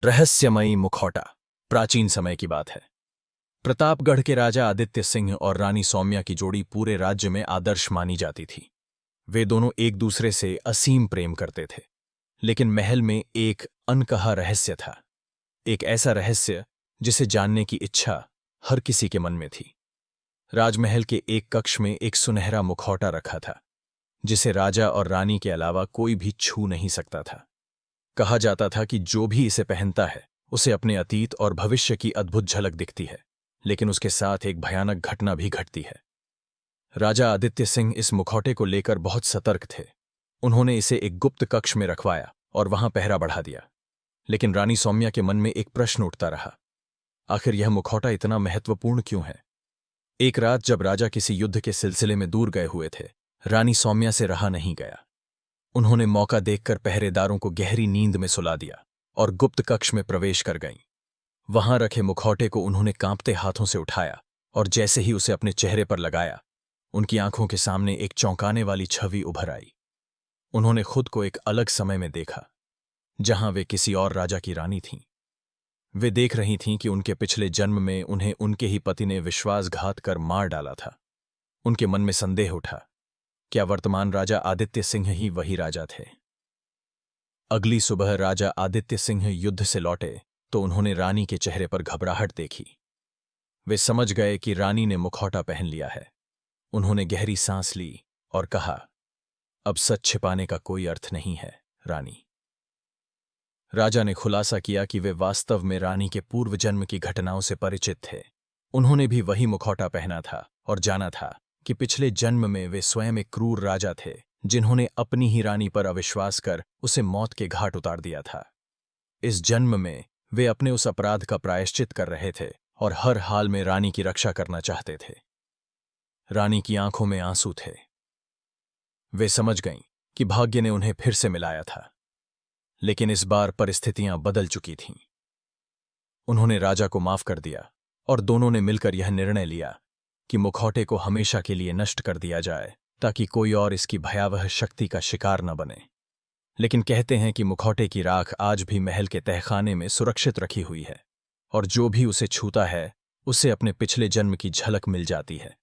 रहस्यमयी मुखौटा। प्राचीन समय की बात है। प्रतापगढ़ के राजा आदित्य सिंह और रानी सौम्या की जोड़ी पूरे राज्य में आदर्श मानी जाती थी। वे दोनों एक दूसरे से असीम प्रेम करते थे, लेकिन महल में एक अनकहा रहस्य था। एक ऐसा रहस्य जिसे जानने की इच्छा हर किसी के मन में थी। राजमहल के एक कक्ष में एक सुनहरा मुखौटा रखा था, जिसे राजा और रानी के अलावा कोई भी छू नहीं सकता था। कहा जाता था कि जो भी इसे पहनता है उसे अपने अतीत और भविष्य की अद्भुत झलक दिखती है, लेकिन उसके साथ एक भयानक घटना भी घटती है। राजा आदित्य सिंह इस मुखौटे को लेकर बहुत सतर्क थे। उन्होंने इसे एक गुप्त कक्ष में रखवाया और वहां पहरा बढ़ा दिया। लेकिन रानी सौम्या के मन में एक प्रश्न उठता रहा, आखिर यह मुखौटा इतना महत्वपूर्ण क्यों है? एक रात जब राजा किसी युद्ध के सिलसिले में दूर गए हुए थे, रानी सौम्या से रहा नहीं गया। उन्होंने मौका देखकर पहरेदारों को गहरी नींद में सुला दिया और गुप्त कक्ष में प्रवेश कर गईं। वहां रखे मुखौटे को उन्होंने कांपते हाथों से उठाया और जैसे ही उसे अपने चेहरे पर लगाया, उनकी आंखों के सामने एक चौंकाने वाली छवि उभर आई। उन्होंने खुद को एक अलग समय में देखा, जहां वे किसी और राजा की रानी थीं। वे देख रही थीं कि उनके पिछले जन्म में उन्हें उनके ही पति ने विश्वासघात कर मार डाला था। उनके मन में संदेह उठा, क्या वर्तमान राजा आदित्य सिंह ही वही राजा थे? अगली सुबह राजा आदित्य सिंह युद्ध से लौटे तो उन्होंने रानी के चेहरे पर घबराहट देखी। वे समझ गए कि रानी ने मुखौटा पहन लिया है। उन्होंने गहरी सांस ली और कहा, अब सच छिपाने का कोई अर्थ नहीं है, रानी। राजा ने खुलासा किया कि वे वास्तव में रानी के पूर्व जन्म की घटनाओं से परिचित थे। उन्होंने भी वही मुखौटा पहना था और जाना था कि पिछले जन्म में वे स्वयं एक क्रूर राजा थे, जिन्होंने अपनी ही रानी पर अविश्वास कर उसे मौत के घाट उतार दिया था। इस जन्म में वे अपने उस अपराध का प्रायश्चित कर रहे थे और हर हाल में रानी की रक्षा करना चाहते थे। रानी की आंखों में आंसू थे। वे समझ गईं कि भाग्य ने उन्हें फिर से मिलाया था, लेकिन इस बार परिस्थितियां बदल चुकी थीं। उन्होंने राजा को माफ कर दिया और दोनों ने मिलकर यह निर्णय लिया कि मुखौटे को हमेशा के लिए नष्ट कर दिया जाए, ताकि कोई और इसकी भयावह शक्ति का शिकार न बने। लेकिन कहते हैं कि मुखौटे की राख आज भी महल के तहखाने में सुरक्षित रखी हुई है, और जो भी उसे छूता है उसे अपने पिछले जन्म की झलक मिल जाती है।